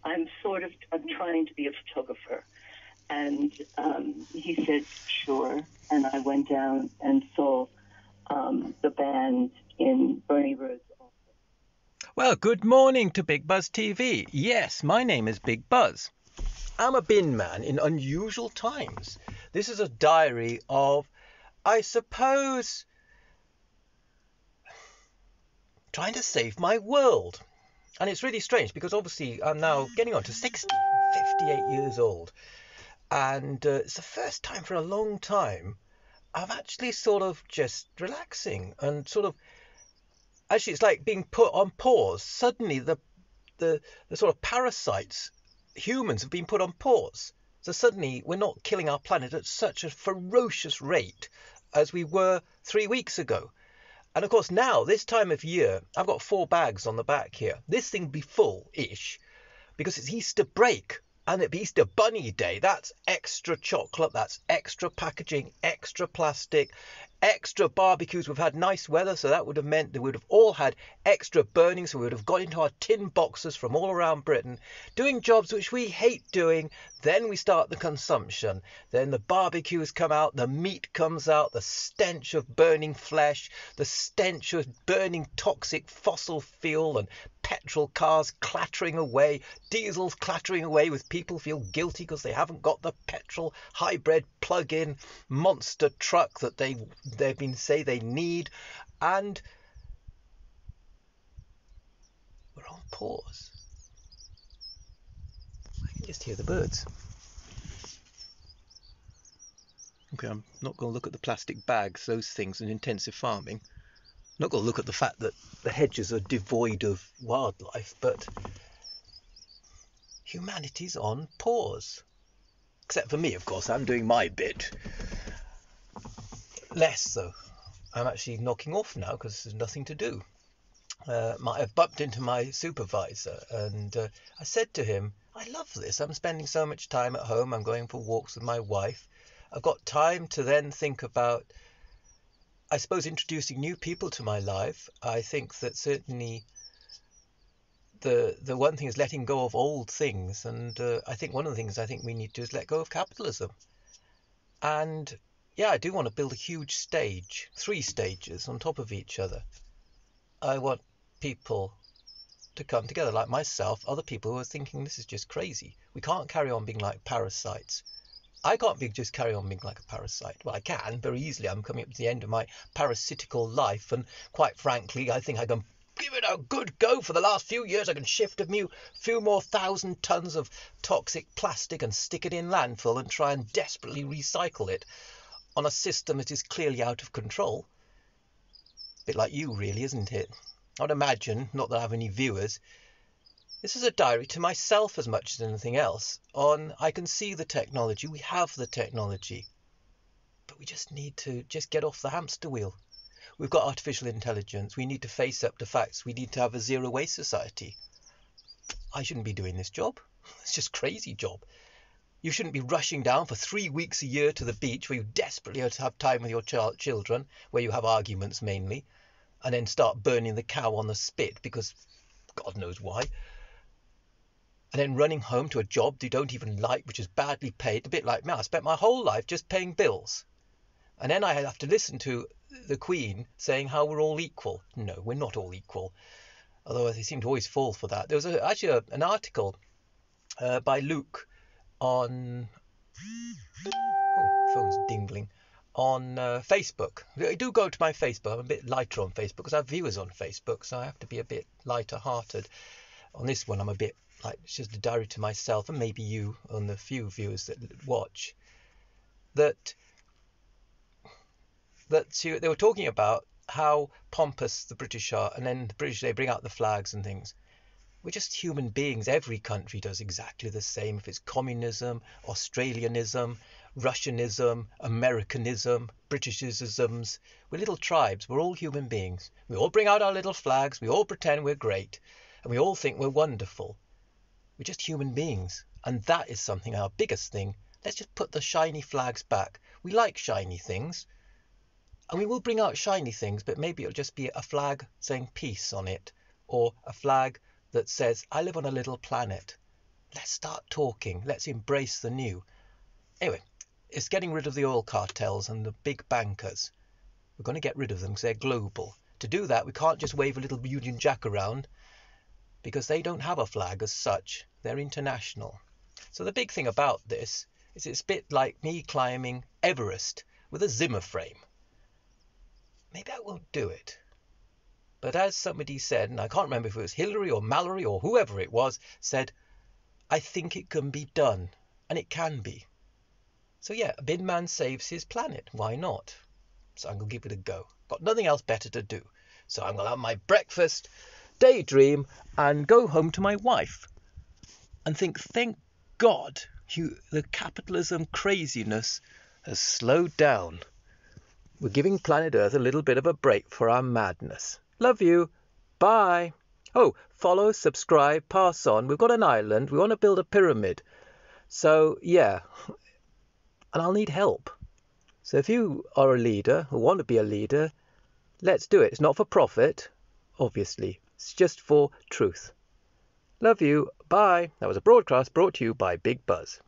I'm trying to be a photographer. And he said, sure. And I went down and saw the band in Bernie Road's office. Well, good morning to Big Buzz TV. Yes, my name is Big Buzz. I'm a bin man in unusual times. This is a diary of, I suppose, trying to save my world. And it's really strange because obviously I'm now getting on to 58 years old. And it's the first time for a long time I'm actually sort of just relaxing and sort of, actually it's like being put on pause. Suddenly the sort of parasites, humans, have been put on pause. So suddenly we're not killing our planet at such a ferocious rate as we were 3 weeks ago. And of course now, this time of year, I've got 4 bags on the back here. This thing will be full-ish because it's Easter break. And it'd be Easter Bunny Day. That's extra chocolate, that's extra packaging, extra plastic, extra barbecues. We've had nice weather, so that would have meant that we would have all had extra burning, so we would have got into our tin boxes from all around Britain, doing jobs which we hate doing. Then we start the consumption. Then the barbecues come out, the meat comes out, the stench of burning flesh, the stench of burning toxic fossil fuel and petrol cars clattering away, diesels clattering away with people feel guilty because they haven't got the petrol hybrid plug-in monster truck that they've been say they need. And we're on pause. I can just hear the birds. Okay, I'm not going to look at the plastic bags, those things, in intensive farming. I'm not going to look at the fact that the hedges are devoid of wildlife, but humanity's on pause. Except for me, of course, I'm doing my bit. Less though. I'm actually knocking off now because there's nothing to do. I've bumped into my supervisor and I said to him, I love this. I'm spending so much time at home. I'm going for walks with my wife. I've got time to then think about, I suppose, introducing new people to my life. I think that certainly the one thing is letting go of old things, and I think one of the things I think we need to do is let go of capitalism. And yeah, I do want to build a huge stage, 3 stages on top of each other. I want people to come together like myself, other people who are thinking this is just crazy. We can't carry on being like parasites. I can't just carry on being like a parasite. Well, I can very easily. I'm coming up to the end of my parasitical life, and quite frankly, I think I can give it a good go. For the last few years, I can shift a few more 1,000 tons of toxic plastic and stick it in landfill and try and desperately recycle it on a system that is clearly out of control. A bit like you, really, isn't it? I would imagine, not that I have any viewers, this is a diary to myself as much as anything else. I can see the technology, we have the technology, but we just need to get off the hamster wheel. We've got artificial intelligence, we need to face up to facts, we need to have a zero waste society. I shouldn't be doing this job. It's just a crazy job. You shouldn't be rushing down for 3 weeks a year to the beach where you desperately have to have time with your children, where you have arguments mainly, and then start burning the cow on the spit because God knows why. And then running home to a job you don't even like, which is badly paid, a bit like me. I spent my whole life just paying bills. And then I have to listen to the Queen saying how we're all equal. No, we're not all equal. Although they seem to always fall for that. There was actually an article by Luke on... Oh, phone's dingling. On Facebook. Do go to my Facebook. I'm a bit lighter on Facebook because I have viewers on Facebook, so I have to be a bit lighter hearted. On this one, I'm a bit like, it's just a diary to myself, and maybe you, on the few viewers that watch, that they were talking about how pompous the British are, and then the British, they bring out the flags and things. We're just human beings. Every country does exactly the same. If it's communism, Australianism, Russianism, Americanism, Britishisms, we're little tribes. We're all human beings. We all bring out our little flags. We all pretend we're great. And we all think we're wonderful. We're just human beings. And that is something, our biggest thing. Let's just put the shiny flags back. We like shiny things. And we will bring out shiny things, but maybe it'll just be a flag saying peace on it. Or a flag that says, I live on a little planet. Let's start talking. Let's embrace the new. Anyway, it's getting rid of the oil cartels and the big bankers. We're going to get rid of them because they're global. To do that, we can't just wave a little Union Jack around because they don't have a flag as such. They're international. So the big thing about this is it's a bit like me climbing Everest with a Zimmer frame. Maybe I won't do it. But as somebody said, and I can't remember if it was Hillary or Mallory or whoever it was, said, I think it can be done. And it can be. So yeah, a bin man saves his planet. Why not? So I'm going to give it a go. Got nothing else better to do. So I'm going to have my breakfast, daydream, and go home to my wife. And think, thank God, the capitalism craziness has slowed down. We're giving planet Earth a little bit of a break for our madness. Love you. Bye. Oh, follow, subscribe, pass on. We've got an island. We want to build a pyramid. So, yeah. And I'll need help. So if you are a leader or want to be a leader, let's do it. It's not for profit, obviously. It's just for truth. Love you. Bye. That was a broadcast brought to you by Big Buzz.